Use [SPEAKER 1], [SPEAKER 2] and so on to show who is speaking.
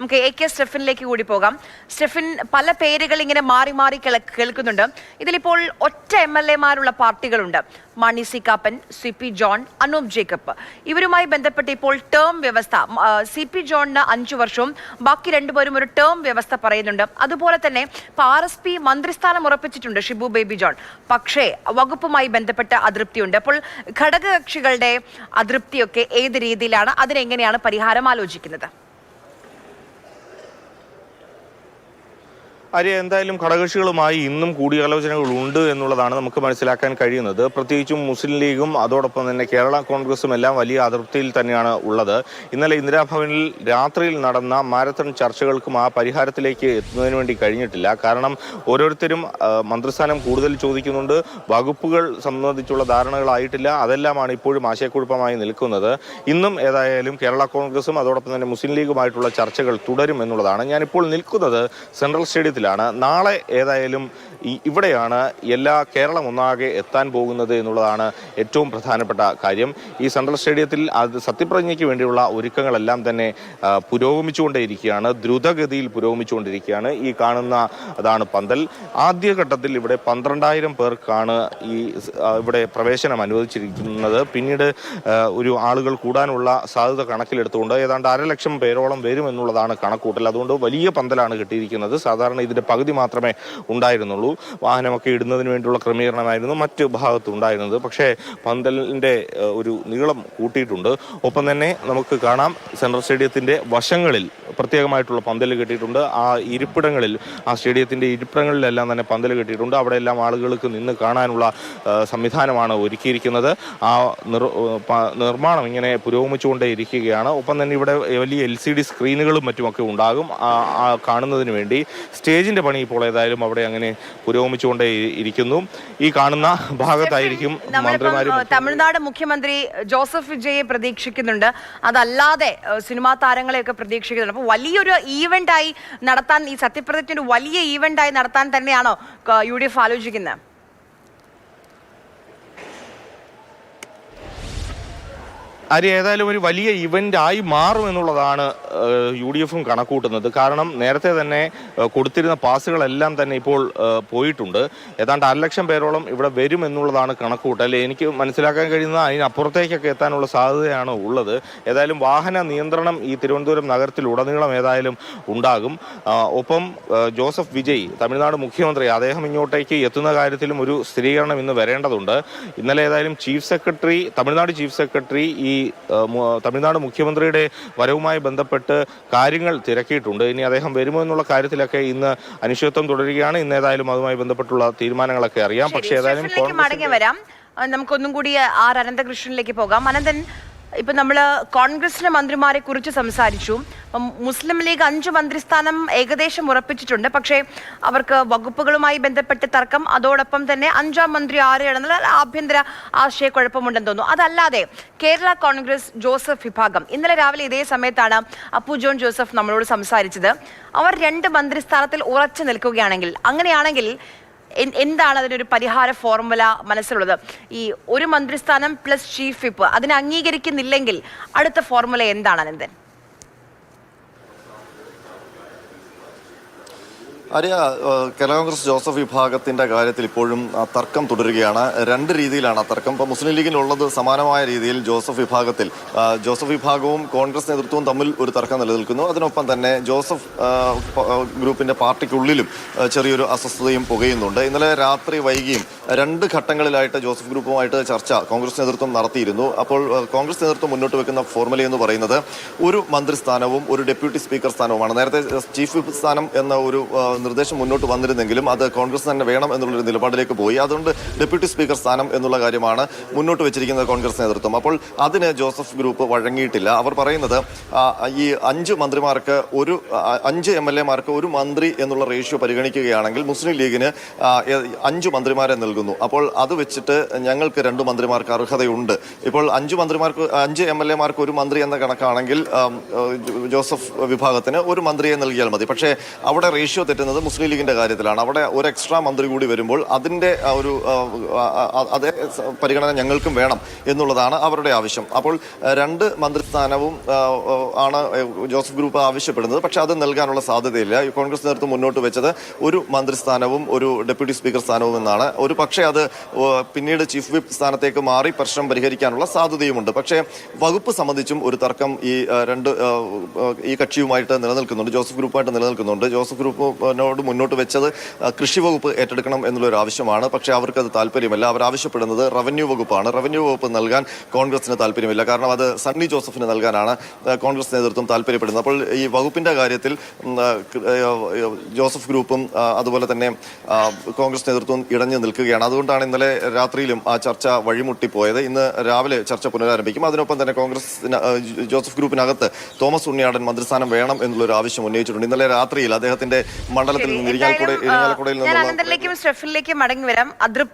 [SPEAKER 1] നമുക്ക് AK സ്റ്റെഫിനിലേക്ക് കൂടി പോകാം. സ്റ്റെഫിൻ, പല പേരുകൾ ഇങ്ങനെ മാറി മാറി കേൾക്കുന്നുണ്ട്. ഇതിലിപ്പോൾ ഒറ്റ MLA-മാരുള്ള പാർട്ടികളുണ്ട്. മാണി സി കാപ്പൻ, CP ജോൺ, അനൂപ് ജേക്കബ്. ഇവരുമായി ബന്ധപ്പെട്ട് ഇപ്പോൾ ടേം വ്യവസ്ഥ, CP ജോണിന് 5 വർഷവും ബാക്കി രണ്ടുപേരും ഒരു ടേം വ്യവസ്ഥ പറയുന്നുണ്ട്. അതുപോലെ തന്നെ RSP മന്ത്രിസ്ഥാനം ഉറപ്പിച്ചിട്ടുണ്ട് ഷിബു ബേബി ജോൺ. പക്ഷേ വകുപ്പുമായി ബന്ധപ്പെട്ട അതൃപ്തിയുണ്ട്. അപ്പോൾ ഘടകകക്ഷികളുടെ അതൃപ്തിയൊക്കെ ഏത് രീതിയിലാണ്, അതിനെങ്ങനെയാണ് പരിഹാരം ആലോചിക്കുന്നത്?
[SPEAKER 2] എന്തായാലും ഘടകകക്ഷികളുമായി ഇന്നും കൂടിയാലോചനകൾ ഉണ്ട് എന്നുള്ളതാണ് നമുക്ക് മനസ്സിലാക്കാൻ കഴിയുന്നത്. പ്രത്യേകിച്ചും മുസ്ലിം ലീഗും അതോടൊപ്പം തന്നെ കേരള കോൺഗ്രസും എല്ലാം വലിയ അതൃപ്തിയിൽ തന്നെയാണ് ഉള്ളത്. ഇന്നലെ ഇന്ദിരാഭവനിൽ രാത്രിയിൽ നടന്ന മാരത്തൺ ചർച്ചകൾക്കും ആ പരിഹാരത്തിലേക്ക് എത്തുന്നതിന് വേണ്ടി കഴിഞ്ഞിട്ടില്ല. കാരണം ഓരോരുത്തരും മന്ത്രിസ്ഥാനം കൂടുതൽ ചോദിക്കുന്നുണ്ട്, വകുപ്പുകൾ സംബന്ധിച്ചുള്ള ധാരണകളായിട്ടില്ല. അതെല്ലാമാണ് ഇപ്പോഴും ആശയക്കുഴപ്പമായി നിൽക്കുന്നത്. ഇന്നും ഏതായാലും കേരള കോൺഗ്രസും അതോടൊപ്പം തന്നെ മുസ്ലിം ലീഗുമായിട്ടുള്ള ചർച്ചകൾ തുടരും എന്നുള്ളതാണ്. ഞാനിപ്പോൾ നിൽക്കുന്നത് സെൻട്രൽ സ്റ്റേഡിയത്തിൽ. നാളെ ഏതായാലും ഇവിടെയാണ് കേരളം ഒന്നാകെ എത്താൻ പോകുന്നത് എന്നുള്ളതാണ് ഏറ്റവും പ്രധാനപ്പെട്ട കാര്യം. ഈ സെൻട്രൽ സ്റ്റേഡിയത്തിൽ അത് സത്യപ്രതിജ്ഞയ്ക്ക് വേണ്ടിയുള്ള ഒരുക്കങ്ങളെല്ലാം തന്നെ പുരോഗമിച്ചുകൊണ്ടേയിരിക്കുകയാണ്, ദ്രുതഗതിയിൽ പുരോഗമിച്ചുകൊണ്ടിരിക്കുകയാണ്. ഈ കാണുന്ന അതാണ് പന്തൽ. ആദ്യഘട്ടത്തിൽ ഇവിടെ 12,000 പേർക്കാണ് ഇവിടെ പ്രവേശനം അനുവദിച്ചിരിക്കുന്നത്. പിന്നീട് ഒരു ആളുകൾ കൂടാനുള്ള സാധ്യത കണക്കിലെടുത്തുകൊണ്ട് ഏതാണ്ട് 1,00,000 പേരോളം വരും എന്നുള്ളതാണ് കണക്കൂട്ടൽ. അതുകൊണ്ട് വലിയ പന്തലാണ് കിട്ടിയിരിക്കുന്നത്. സാധാരണ ഇതിന്റെ പകുതി മാത്രമേ ഉണ്ടായിരുന്നുള്ളൂ. വാഹനമൊക്കെ ഇടുന്നതിന് വേണ്ടിയുള്ള ക്രമീകരണമായിരുന്നു മറ്റ് ഭാഗത്ത് ഉണ്ടായിരുന്നത്. പക്ഷേ പന്തലിന്റെ ഒരു നീളം കൂട്ടിയിട്ടുണ്ട്. ഒപ്പം തന്നെ നമുക്ക് കാണാം സെൻട്രൽ സ്റ്റേഡിയത്തിന്റെ വശങ്ങളിൽ പ്രത്യേകമായിട്ടുള്ള പന്തൽ കെട്ടിയിട്ടുണ്ട്. ആ ഇരിപ്പിടങ്ങളിൽ, ആ സ്റ്റേഡിയത്തിന്റെ ഇരിപ്പിടങ്ങളിലെല്ലാം തന്നെ പന്തൽ കെട്ടിയിട്ടുണ്ട്. അവിടെയെല്ലാം ആളുകൾക്ക് നിന്ന് കാണാനുള്ള സംവിധാനമാണ് ഒരുക്കിയിരിക്കുന്നത്. ആ നിർമ്മാണം ഇങ്ങനെ പുരോഗമിച്ചുകൊണ്ടേ ഇരിക്കുകയാണ്. ഒപ്പം തന്നെ ഇവിടെ വലിയ LCD സ്ക്രീനുകളും മറ്റുമൊക്കെ ഉണ്ടാകും കാണുന്നതിന് വേണ്ടി. സ്റ്റേജിന്റെ പണി ഇപ്പോൾ ഏതായാലും അവിടെ അങ്ങനെ പുരോഗമിച്ചുകൊണ്ടേ ഇരിക്കുന്നു. ഈ കാണുന്ന ഭാഗത്തായിരിക്കും മന്ത്രിമാരും.
[SPEAKER 1] തമിഴ്നാട് മുഖ്യമന്ത്രി ജോസഫ് വിജയെ പ്രതീക്ഷിക്കുന്നുണ്ട്, അതല്ലാതെ സിനിമാ താരങ്ങളെയൊക്കെ പ്രതീക്ഷിക്കുന്നുണ്ട്. അപ്പോൾ വലിയൊരു ഈവന്റായി നടത്താൻ, ഈ സത്യപ്രതിജ്ഞ ഒരു വലിയ ഈവന്റായി നടത്താൻ തന്നെയാണോ UDF ആലോചിക്കുന്നത്?
[SPEAKER 2] ഏതായാലും ഒരു വലിയ ഇവന്റ് ആയി മാറും എന്നുള്ളതാണ് UDF-ഉം കണക്കൂട്ടുന്നത്. കാരണം നേരത്തെ തന്നെ കൊടുത്തിരുന്ന പാസുകളെല്ലാം തന്നെ ഇപ്പോൾ പോയിട്ടുണ്ട്. ഏതാണ്ട് 1,00,000 പേരോളം ഇവിടെ വരും എന്നുള്ളതാണ് കണക്കൂട്ടൽ. എനിക്ക് മനസ്സിലാക്കാൻ കഴിയുന്നത് അതിനപ്പുറത്തേക്കൊക്കെ എത്താനുള്ള സാധ്യതയാണ് ഉള്ളത്. ഏതായാലും വാഹന നിയന്ത്രണം ഈ തിരുവനന്തപുരം നഗരത്തിലുടനീളം ഏതായാലും ഉണ്ടാകും. ഒപ്പം ജോസഫ് വിജയ്, തമിഴ്നാട് മുഖ്യമന്ത്രി, അദ്ദേഹം ഇങ്ങോട്ടേക്ക് എത്തുന്ന കാര്യത്തിലും ഒരു സ്ഥിരീകരണം ഇന്ന് വരേണ്ടതുണ്ട്. ഇന്നലെ ഏതായാലും തമിഴ്നാട് ചീഫ് സെക്രട്ടറി ഈ തമിഴ്നാട് മുഖ്യമന്ത്രിയുടെ വരവുമായി ബന്ധപ്പെട്ട് കാര്യങ്ങൾ തിരക്കിയിട്ടുണ്ട്. ഇനി അദ്ദേഹം വരുമോ എന്നുള്ള കാര്യത്തിലൊക്കെ ഇന്ന് അനിശ്ചിതത്വം തുടരുകയാണ്. ഇന്ന് ഏതായാലും അതുമായി ബന്ധപ്പെട്ടുള്ള തീരുമാനങ്ങളൊക്കെ അറിയാം. പക്ഷേ ഏതായാലും
[SPEAKER 1] മടങ്ങി വരാം. നമുക്കൊന്നും കൂടി അനന്തകൃഷ്ണനിലേക്ക് പോകാം. അനന്തൻ, ഇപ്പൊ നമ്മള് കോൺഗ്രസിന്റെ മന്ത്രിമാരെ കുറിച്ച് സംസാരിച്ചു. മുസ്ലിം ലീഗ് 5 മന്ത്രിസ്ഥാനം ഏകദേശം ഉറപ്പിച്ചിട്ടുണ്ട്. പക്ഷേ അവർക്ക് വകുപ്പുകളുമായി ബന്ധപ്പെട്ട് തർക്കം, അതോടൊപ്പം തന്നെ 5ാം മന്ത്രി ആരെയാണെന്നുള്ള ആഭ്യന്തര ആശയക്കുഴപ്പമുണ്ടെന്ന് തോന്നുന്നു. അതല്ലാതെ കേരള കോൺഗ്രസ് ജോസഫ് വിഭാഗം ഇന്നലെ രാവിലെ ഇതേ സമയത്താണ് അപ്പു ജോൺ ജോസഫ് നമ്മളോട് സംസാരിച്ചത്. അവർ 2 മന്ത്രിസ്ഥാനത്തിൽ ഉറച്ചു നിൽക്കുകയാണെങ്കിൽ, അങ്ങനെയാണെങ്കിൽ എന്താണ് അതിനൊരു പരിഹാര ഫോർമുല മനസ്സിലുള്ളത്? ഈ ഒരു മന്ത്രിസ്ഥാനം പ്ലസ് ചീഫ് വിപ്പ് അതിനെ അംഗീകരിക്കുന്നില്ലെങ്കിൽ അടുത്ത ഫോർമുല എന്താണ് അനന്തൻ?
[SPEAKER 3] കേരള കോൺഗ്രസ് ജോസഫ് വിഭാഗത്തിന്റെ കാര്യത്തിൽ ഇപ്പോഴും തർക്കം തുടരുകയാണ്. 2 രീതിയിലാണ് ആ തർക്കം. ഇപ്പോൾ മുസ്ലിം ലീഗിനുള്ളത് സമാനമായ രീതിയിൽ ജോസഫ് വിഭാഗവും കോൺഗ്രസ് നേതൃത്വവും തമ്മിൽ ഒരു തർക്കം നിലനിൽക്കുന്നു. അതിനൊപ്പം തന്നെ ജോസഫ് ഗ്രൂപ്പിന്റെ പാർട്ടിക്കുള്ളിലും ചെറിയൊരു അസ്വസ്ഥതയും പുകയുന്നുണ്ട്. ഇന്നലെ രാത്രി വൈകിയും 2 ഘട്ടങ്ങളിലായിട്ട് ജോസഫ് ഗ്രൂപ്പുമായിട്ട് ചർച്ച കോൺഗ്രസ് നേതൃത്വം നടത്തിയിരുന്നു. അപ്പോൾ കോൺഗ്രസ് നേതൃത്വം മുന്നോട്ട് വെക്കുന്ന ഫോർമുല എന്ന് പറയുന്നത് ഒരു മന്ത്രിസ്ഥാനവും ഒരു ഡെപ്യൂട്ടി സ്പീക്കർ സ്ഥാനവുമാണ്. നേരത്തെ ചീഫ് വിപ്പ് സ്ഥാനം എന്ന ഒരു നിർദ്ദേശം മുന്നോട്ട് വന്നിരുന്നെങ്കിലും അത് കോൺഗ്രസ് തന്നെ വേണം എന്നുള്ളൊരു നിലപാടിലേക്ക് പോയി. അതുകൊണ്ട് ഡെപ്യൂട്ടി സ്പീക്കർ സ്ഥാനം എന്നുള്ള കാര്യമാണ് മുന്നോട്ട് വെച്ചിരിക്കുന്നത് കോൺഗ്രസ് നേതൃത്വം. അപ്പോൾ അതിന് ജോസഫ് ഗ്രൂപ്പ് വഴങ്ങിയിട്ടില്ല. അവർ പറയുന്നത് ഈ 5 മന്ത്രിമാർക്ക് 5 MLA-മാർക്ക് ഒരു മന്ത്രി എന്നുള്ള റേഷ്യോ പരിഗണിക്കുകയാണെങ്കിൽ മുസ്ലിം ലീഗിന് 5 മന്ത്രിമാരെ നൽകുന്നു. അപ്പോൾ അത് വെച്ചിട്ട് ഞങ്ങൾക്ക് 2 മന്ത്രിമാർക്ക് അർഹതയുണ്ട്. ഇപ്പോൾ 5 MLA-മാർക്ക് ഒരു മന്ത്രി എന്ന കണക്കാണെങ്കിൽ ജോസഫ് വിഭാഗത്തിന് ഒരു മന്ത്രിയെ നൽകിയാൽ മതി. പക്ഷേ അവിടെ റേഷ്യോ തെറ്റുന്നത് പറയുന്നത് മുസ്ലിം ലീഗിന്റെ കാര്യത്തിലാണ്. അവിടെ ഒരു എക്സ്ട്രാ മന്ത്രി കൂടി വരുമ്പോൾ അതിന്റെ ഒരു അതേ പരിഗണന ഞങ്ങൾക്കും വേണം എന്നുള്ളതാണ് അവരുടെ ആവശ്യം. അപ്പോൾ 2 മന്ത്രിസ്ഥാനവും ആണ് ജോസഫ് ഗ്രൂപ്പ് ആവശ്യപ്പെടുന്നത്. പക്ഷേ അത് നൽകാനുള്ള സാധ്യതയില്ല. കോൺഗ്രസ് നേതൃത്വം മുന്നോട്ട് വെച്ചത് ഒരു മന്ത്രിസ്ഥാനവും ഒരു ഡെപ്യൂട്ടി സ്പീക്കർ സ്ഥാനവും എന്നാണ്. ഒരു പക്ഷേ അത് പിന്നീട് ചീഫ് വിപ്പ് സ്ഥാനത്തേക്ക് മാറി പ്രശ്നം പരിഹരിക്കാനുള്ള സാധ്യതയുമുണ്ട്. പക്ഷേ വകുപ്പ് സംബന്ധിച്ചും ഒരു തർക്കം ഈ കക്ഷിയുമായിട്ട് നിലനിൽക്കുന്നുണ്ട്, ജോസഫ് ഗ്രൂപ്പുമായിട്ട് നിലനിൽക്കുന്നുണ്ട്. ജോസഫ് ഗ്രൂപ്പിനോട് മുന്നോട്ട് വെച്ചത് കൃഷി വകുപ്പ് ഏറ്റെടുക്കണം എന്നുള്ളൊരു ആവശ്യമാണ്. പക്ഷേ അവർക്കത് താല്പര്യമല്ല. അവർ ആവശ്യപ്പെടുന്നത് റവന്യൂ വകുപ്പാണ്. റവന്യൂ വകുപ്പ് നൽകാൻ കോൺഗ്രസിന് താല്പര്യമില്ല. കാരണം അത് സണ്ണി ജോസഫിന് നൽകാനാണ് കോൺഗ്രസ് നേതൃത്വം താല്പര്യപ്പെടുന്നത്. അപ്പോൾ ഈ വകുപ്പിന്റെ കാര്യത്തിൽ ജോസഫ് ഗ്രൂപ്പും അതുപോലെ തന്നെ കോൺഗ്രസ് നേതൃത്വം ഇടഞ്ഞു നിൽക്കുകയാണ്. അതുകൊണ്ടാണ് ഇന്നലെ രാത്രിയിലും ആ ചർച്ച വഴിമുട്ടിപ്പോയത്. ഇന്ന് രാവിലെ ചർച്ച പുനരാരംഭിക്കും. അതിനൊപ്പം തന്നെ ജോസഫ് ഗ്രൂപ്പിനകത്ത് തോമസ് ഉണ്ണിയാടൻ മന്ത്രിസ്ഥാനം വേണം എന്നുള്ളൊരു ആവശ്യം ഉന്നയിച്ചിട്ടുണ്ട്. ഇന്നലെ രാത്രിയിൽ അദ്ദേഹത്തിന്റെ മണ്ഡലത്തിൽ നിന്ന് ഇരിങ്ങാലക്കുടയിൽ
[SPEAKER 1] ഞാൻ അനന്തരിലേക്കും സ്റ്റെഫിനിലേക്കും മടങ്ങി വരാം.